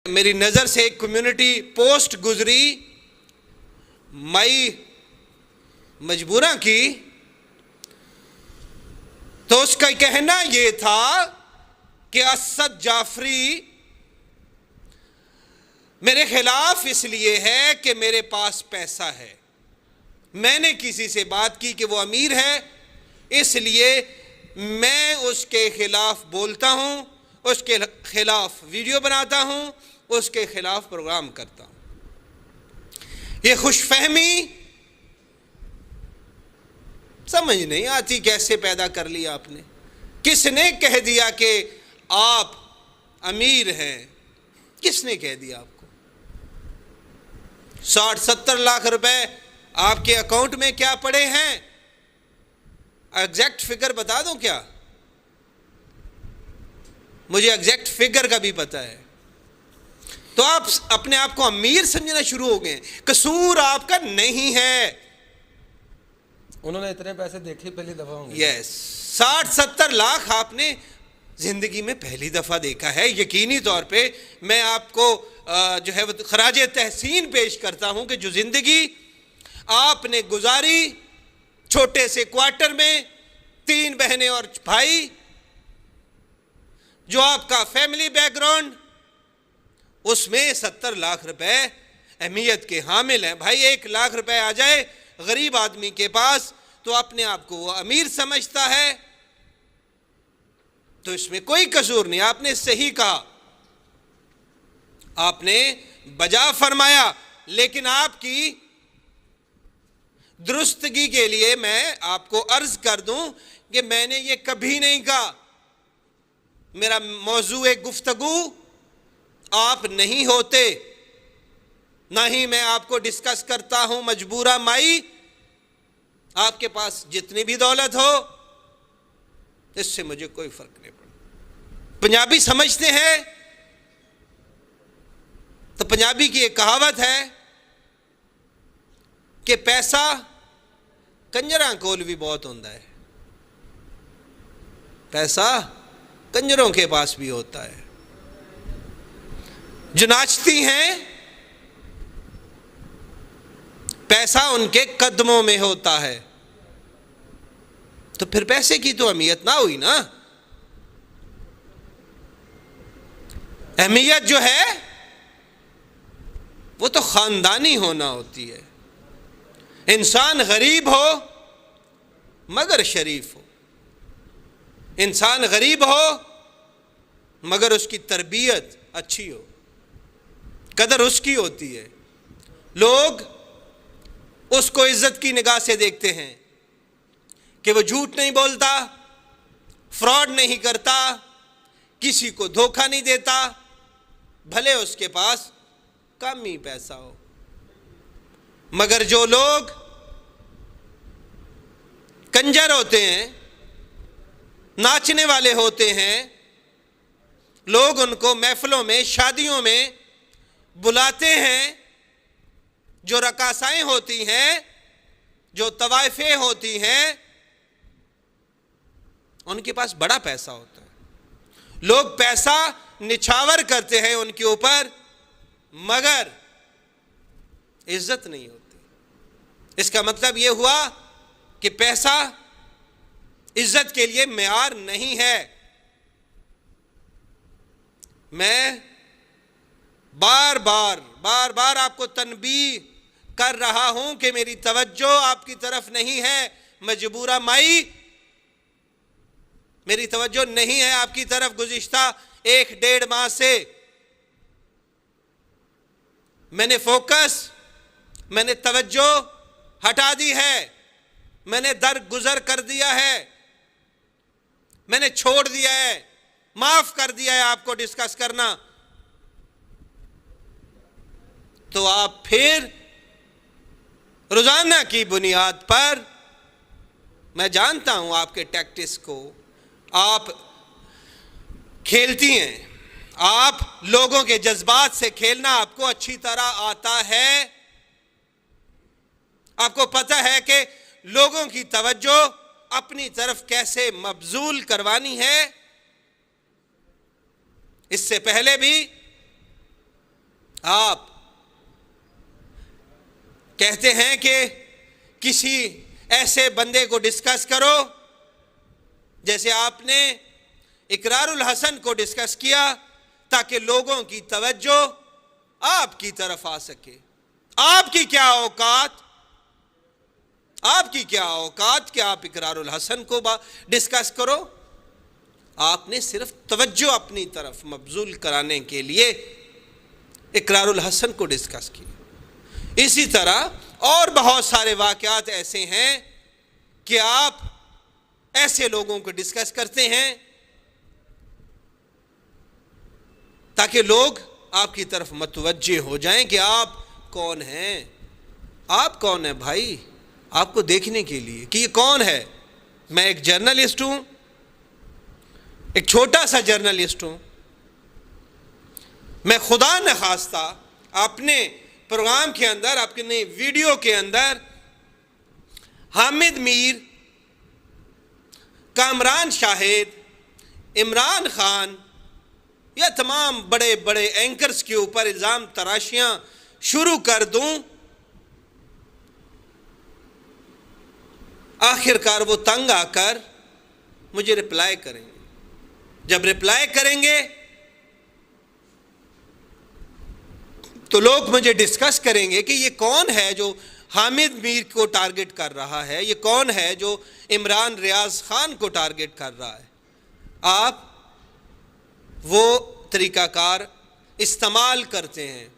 میری نظر سے ایک کمیونٹی پوسٹ گزری مئی مجبورہ کی، تو اس کا کہنا یہ تھا کہ اسد جعفری میرے خلاف اس لیے ہے کہ میرے پاس پیسہ ہے، میں نے کسی سے بات کی کہ وہ امیر ہے، اس لیے میں اس کے خلاف بولتا ہوں، اس کے خلاف ویڈیو بناتا ہوں، اس کے خلاف پروگرام کرتا ہوں۔ یہ خوش فہمی سمجھ نہیں آتی کیسے پیدا کر لیا آپ نے۔ کس نے کہہ دیا کہ آپ امیر ہیں؟ کس نے کہہ دیا آپ کو؟ 60-70 لاکھ روپے آپ کے اکاؤنٹ میں کیا پڑے ہیں؟ ایگزیکٹ فگر بتا دوں کیا؟ مجھے ایگزیکٹ فگر کا بھی پتہ ہے۔ تو آپ اپنے آپ کو امیر سمجھنا شروع ہو گئے۔ قصور آپ کا نہیں ہے۔ انہوں نے اتنے پیسے دیکھے پہلی دفعہ ہوں گے۔ یس 60-70 لاکھ آپ نے زندگی میں پہلی دفعہ دیکھا ہے۔ یقینی طور پہ میں آپ کو جو ہے خراج تحسین پیش کرتا ہوں کہ جو زندگی آپ نے گزاری چھوٹے سے کوارٹر میں، 3 بہنیں اور بھائی، جو آپ کا فیملی بیک گراؤنڈ، اس میں 70 لاکھ روپے اہمیت کے حامل ہیں۔ بھائی 1 لاکھ روپے آ جائے غریب آدمی کے پاس تو اپنے آپ کو وہ امیر سمجھتا ہے، تو اس میں کوئی قصور نہیں۔ آپ نے صحیح کہا، آپ نے بجا فرمایا، لیکن آپ کی درستگی کے لیے میں آپ کو عرض کر دوں کہ میں نے یہ کبھی نہیں کہا۔ میرا موضوع گفتگو آپ نہیں ہوتے، نہ ہی میں آپ کو ڈسکس کرتا ہوں مجبورہ مائی۔ آپ کے پاس جتنی بھی دولت ہو، اس سے مجھے کوئی فرق نہیں پڑتا۔ پنجابی سمجھتے ہیں تو پنجابی کی ایک کہاوت ہے کہ پیسہ کنجراں کول بھی بہت ہوتا ہے، پیسہ کنجروں کے پاس بھی ہوتا ہے۔ جو ناچتی ہیں پیسہ ان کے قدموں میں ہوتا ہے، تو پھر پیسے کی تو اہمیت نہ ہوئی نا۔ اہمیت جو ہے وہ تو خاندانی ہونا ہوتی ہے۔ انسان غریب ہو مگر شریف ہو، انسان غریب ہو مگر اس کی تربیت اچھی ہو، قدر اس کی ہوتی ہے۔ لوگ اس کو عزت کی نگاہ سے دیکھتے ہیں کہ وہ جھوٹ نہیں بولتا، فراڈ نہیں کرتا، کسی کو دھوکہ نہیں دیتا، بھلے اس کے پاس کم ہی پیسہ ہو۔ مگر جو لوگ کنجر ہوتے ہیں، ناچنے والے ہوتے ہیں، لوگ ان کو محفلوں میں، شادیوں میں بلاتے ہیں، جو رقاصائیں ہوتی ہیں، جو طوائفیں ہوتی ہیں، ان کے پاس بڑا پیسہ ہوتا ہے۔ لوگ پیسہ نچھاور کرتے ہیں ان کے اوپر، مگر عزت نہیں ہوتی۔ اس کا مطلب یہ ہوا کہ پیسہ عزت کے لیے معیار نہیں ہے۔ میں بار بار آپ کو تنبیہ کر رہا ہوں کہ میری توجہ آپ کی طرف نہیں ہے مجبورہ مائی، میری توجہ نہیں ہے آپ کی طرف۔ گزشتہ 1-1.5 ماہ سے میں نے فوکس، میں نے توجہ ہٹا دی ہے، میں نے درگزر کر دیا ہے، میں نے چھوڑ دیا ہے، معاف کر دیا ہے آپ کو ڈسکس کرنا۔ تو آپ پھر روزانہ کی بنیاد پر، میں جانتا ہوں آپ کے ٹیکٹس کو، آپ کھیلتی ہیں، آپ لوگوں کے جذبات سے کھیلنا آپ کو اچھی طرح آتا ہے۔ آپ کو پتہ ہے کہ لوگوں کی توجہ اپنی طرف کیسے مبذول کروانی ہے۔ اس سے پہلے بھی آپ کہتے ہیں کہ کسی ایسے بندے کو ڈسکس کرو، جیسے آپ نے اقرار الحسن کو ڈسکس کیا، تاکہ لوگوں کی توجہ آپ کی طرف آ سکے۔ آپ کی کیا اوقات کہ آپ اقرار الحسن کو ڈسکس کرو؟ آپ نے صرف توجہ اپنی طرف مبذول کرانے کے لیے اقرار الحسن کو ڈسکس کیا۔ اسی طرح اور بہت سارے واقعات ایسے ہیں کہ آپ ایسے لوگوں کو ڈسکس کرتے ہیں تاکہ لوگ آپ کی طرف متوجہ ہو جائیں کہ آپ کون ہیں۔ آپ کون ہیں بھائی؟ آپ کو دیکھنے کے لیے کہ یہ کون ہے۔ میں ایک جرنلسٹ ہوں، ایک چھوٹا سا جرنلسٹ ہوں۔ میں خدا نخواستہ اپنے پروگرام کے اندر، اپنے ویڈیو کے اندر حامد میر، کامران شاہد، عمران خان یا تمام بڑے بڑے اینکرز کے اوپر الزام تراشیاں شروع کر دوں، آخر کار وہ تنگ آ کر مجھے رپلائی کریں گے۔ جب رپلائی کریں گے تو لوگ مجھے ڈسکس کریں گے کہ یہ کون ہے جو حامد میر کو ٹارگٹ کر رہا ہے، یہ کون ہے جو عمران ریاض خان کو ٹارگٹ کر رہا ہے۔ آپ وہ طریقہ کار استعمال کرتے ہیں،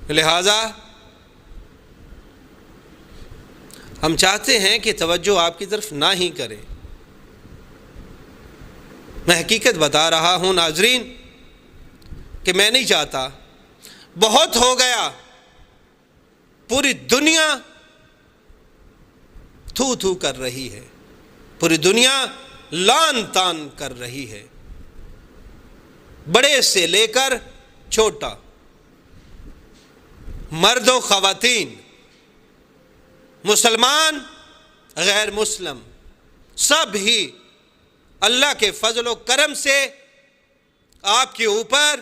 لہذا ہم چاہتے ہیں کہ توجہ آپ کی طرف نہ ہی کریں۔ میں حقیقت بتا رہا ہوں ناظرین کہ میں نہیں چاہتا، بہت ہو گیا، پوری دنیا تھو تھو کر رہی ہے، پوری دنیا لان تان کر رہی ہے، بڑے سے لے کر چھوٹا، مرد و خواتین، مسلمان غیر مسلم، سب ہی اللہ کے فضل و کرم سے آپ کے اوپر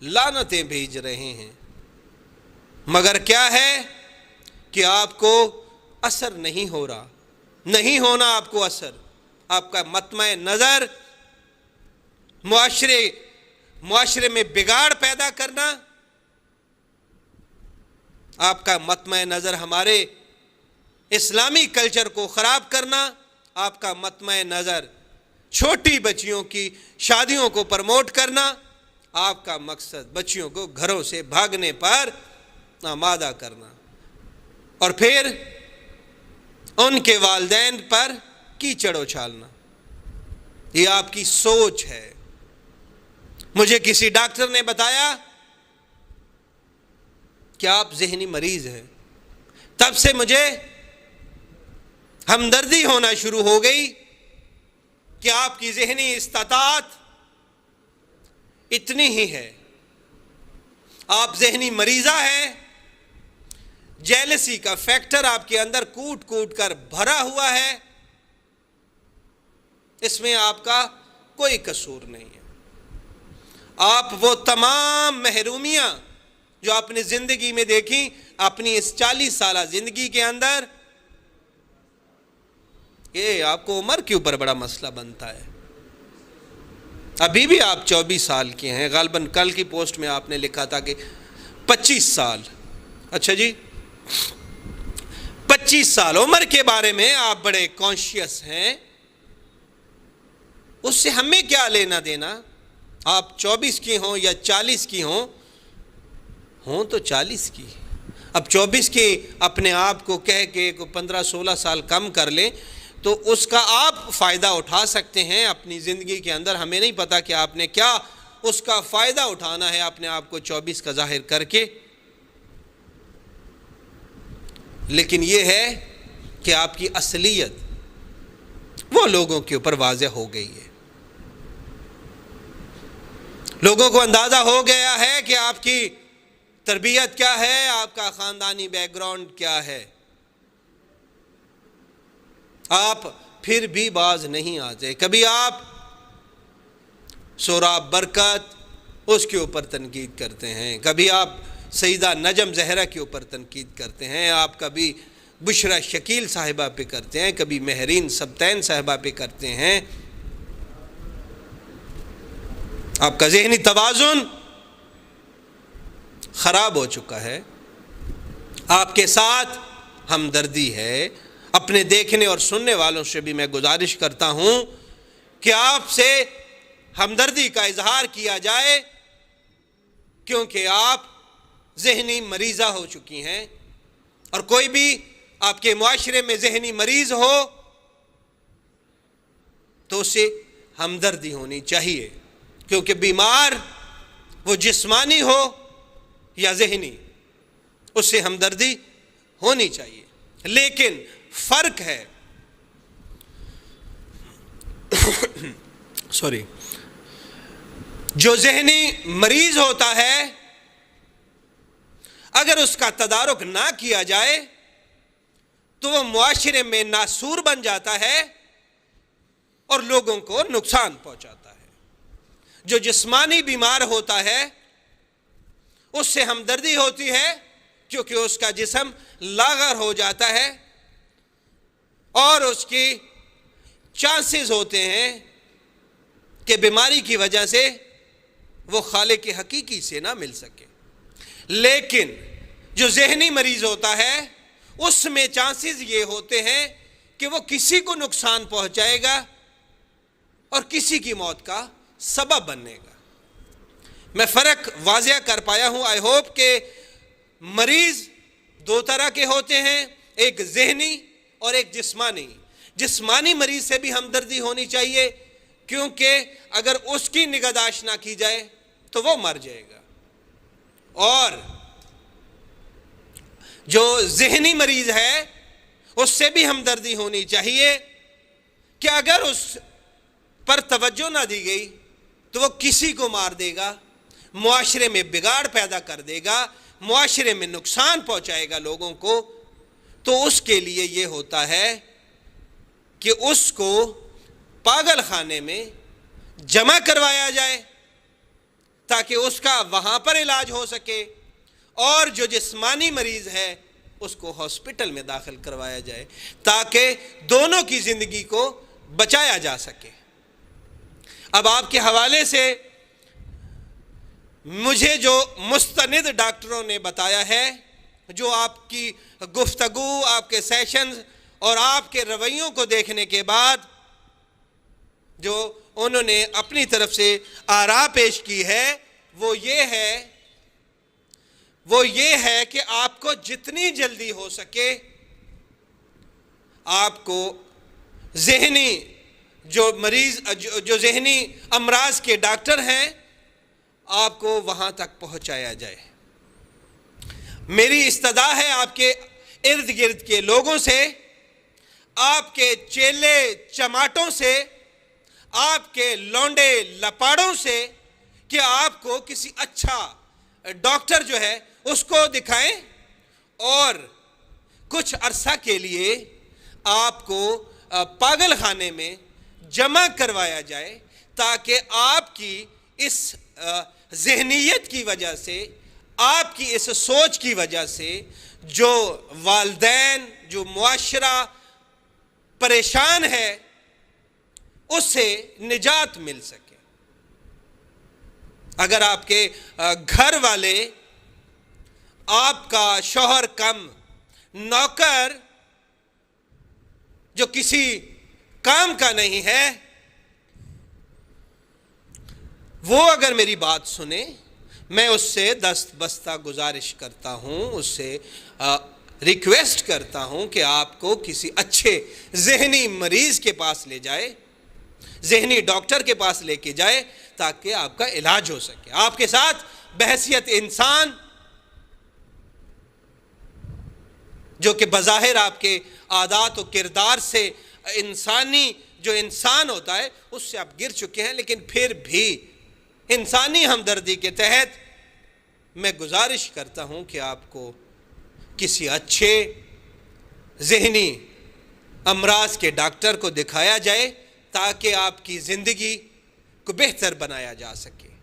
لعنتیں بھیج رہے ہیں، مگر کیا ہے کہ آپ کو اثر نہیں ہو رہا، نہیں ہونا آپ کو اثر۔ آپ کا مطمع نظر معاشرے میں بگاڑ پیدا کرنا، آپ کا مطمع نظر ہمارے اسلامی کلچر کو خراب کرنا، آپ کا مطمع نظر چھوٹی بچیوں کی شادیوں کو پروموٹ کرنا، آپ کا مقصد بچیوں کو گھروں سے بھاگنے پر آمادہ کرنا، اور پھر ان کے والدین پر کیچڑ اچھالنا۔ یہ آپ کی سوچ ہے۔ مجھے کسی ڈاکٹر نے بتایا کہ آپ ذہنی مریض ہیں، تب سے مجھے ہمدردی ہونا شروع ہو گئی کہ آپ کی ذہنی استطاعت اتنی ہی ہے، آپ ذہنی مریضہ ہیں، جیلسی کا فیکٹر آپ کے اندر کوٹ کوٹ کر بھرا ہوا ہے، اس میں آپ کا کوئی قصور نہیں ہے۔ آپ وہ تمام محرومیاں جو اپنی زندگی میں دیکھیں، اپنی اس 40 سالہ زندگی کے اندر، یہ آپ کو عمر کے اوپر بڑا مسئلہ بنتا ہے۔ ابھی بھی آپ 24 سال کے ہیں، غالباً کل کی پوسٹ میں آپ نے لکھا تھا کہ 25 سال، اچھا جی 25 سال عمر کے بارے میں آپ بڑے کانشیس ہیں، اس سے ہمیں کیا لینا دینا؟ آپ 24 کی ہوں یا 40 کی ہوں تو 40 کی، اب 24 کی اپنے آپ کو کہہ کے 15-16 سال کم کر لیں تو اس کا آپ فائدہ اٹھا سکتے ہیں اپنی زندگی کے اندر۔ ہمیں نہیں پتا کہ آپ نے کیا اس کا فائدہ اٹھانا ہے اپنے آپ کو 24 کا ظاہر کر کے، لیکن یہ ہے کہ آپ کی اصلیت وہ لوگوں کے اوپر واضح ہو گئی ہے۔ لوگوں کو اندازہ ہو گیا ہے کہ آپ کی تربیت کیا ہے، آپ کا خاندانی بیک گراؤنڈ کیا ہے۔ آپ پھر بھی باز نہیں آتے۔ کبھی آپ سوراب برکت اس کے اوپر تنقید کرتے ہیں، کبھی آپ سیدہ نجم زہرا کے اوپر تنقید کرتے ہیں، آپ کبھی بشرا شکیل صاحبہ پہ کرتے ہیں، کبھی مہرین سبتین صاحبہ پہ کرتے ہیں۔ آپ کا ذہنی توازن خراب ہو چکا ہے، آپ کے ساتھ ہمدردی ہے۔ اپنے دیکھنے اور سننے والوں سے بھی میں گزارش کرتا ہوں کہ آپ سے ہمدردی کا اظہار کیا جائے، کیونکہ آپ ذہنی مریضہ ہو چکی ہیں، اور کوئی بھی آپ کے معاشرے میں ذہنی مریض ہو تو اسے ہمدردی ہونی چاہیے، کیونکہ بیمار وہ جسمانی ہو یا ذہنی، اس سے ہمدردی ہونی چاہیے۔ لیکن فرق ہے جو ذہنی مریض ہوتا ہے، اگر اس کا تدارک نہ کیا جائے تو وہ معاشرے میں ناسور بن جاتا ہے اور لوگوں کو نقصان پہنچاتا ہے۔ جو جسمانی بیمار ہوتا ہے اس سے ہمدردی ہوتی ہے، کیونکہ اس کا جسم لاغر ہو جاتا ہے اور اس کی چانسز ہوتے ہیں کہ بیماری کی وجہ سے وہ خالق حقیقی سے نہ مل سکے۔ لیکن جو ذہنی مریض ہوتا ہے اس میں چانسز یہ ہوتے ہیں کہ وہ کسی کو نقصان پہنچائے گا اور کسی کی موت کا سبب بنے گا۔ میں فرق واضح کر پایا ہوں، آئی ہوپ کہ مریض دو طرح کے ہوتے ہیں، ایک ذہنی اور ایک جسمانی۔ جسمانی مریض سے بھی ہمدردی ہونی چاہیے، کیونکہ اگر اس کی نگہداشت نہ کی جائے تو وہ مر جائے گا۔ اور جو ذہنی مریض ہے اس سے بھی ہمدردی ہونی چاہیے کہ اگر اس پر توجہ نہ دی گئی تو وہ کسی کو مار دے گا، معاشرے میں بگاڑ پیدا کر دے گا، معاشرے میں نقصان پہنچائے گا لوگوں کو۔ تو اس کے لیے یہ ہوتا ہے کہ اس کو پاگل خانے میں جمع کروایا جائے تاکہ اس کا وہاں پر علاج ہو سکے، اور جو جسمانی مریض ہے اس کو ہاسپٹل میں داخل کروایا جائے تاکہ دونوں کی زندگی کو بچایا جا سکے۔ اب آپ کے حوالے سے مجھے جو مستند ڈاکٹروں نے بتایا ہے، جو آپ کی گفتگو، آپ کے سیشنز اور آپ کے رویوں کو دیکھنے کے بعد جو انہوں نے اپنی طرف سے آراء پیش کی ہے، وہ یہ ہے کہ آپ کو جتنی جلدی ہو سکے آپ کو ذہنی جو ذہنی امراض کے ڈاکٹر ہیں آپ کو وہاں تک پہنچایا جائے۔ میری استدعا ہے آپ کے ارد گرد کے لوگوں سے، آپ کے چیلے چماٹوں سے، آپ کے لونڈے لپاڑوں سے کہ آپ کو کسی اچھا ڈاکٹر جو ہے اس کو دکھائیں اور کچھ عرصہ کے لیے آپ کو پاگل خانے میں جمع کروایا جائے تاکہ آپ کی اس ذہنیت کی وجہ سے، آپ کی اس سوچ کی وجہ سے جو والدین، جو معاشرہ پریشان ہے اس سے نجات مل سکے۔ اگر آپ کے گھر والے، آپ کا شوہر کم نوکر جو کسی کام کا نہیں ہے، وہ اگر میری بات سنے، میں اس سے دست بستہ گزارش کرتا ہوں، اس سے ریکویسٹ کرتا ہوں کہ آپ کو کسی اچھے ذہنی مریض کے پاس لے جائے، ذہنی ڈاکٹر کے پاس لے کے جائے تاکہ آپ کا علاج ہو سکے۔ آپ کے ساتھ بحیثیت انسان، جو کہ بظاہر آپ کے عادات و کردار سے انسانی جو انسان ہوتا ہے اس سے آپ گر چکے ہیں، لیکن پھر بھی انسانی ہمدردی کے تحت میں گزارش کرتا ہوں کہ آپ کو کسی اچھے ذہنی امراض کے ڈاکٹر کو دکھایا جائے تاکہ آپ کی زندگی کو بہتر بنایا جا سکے۔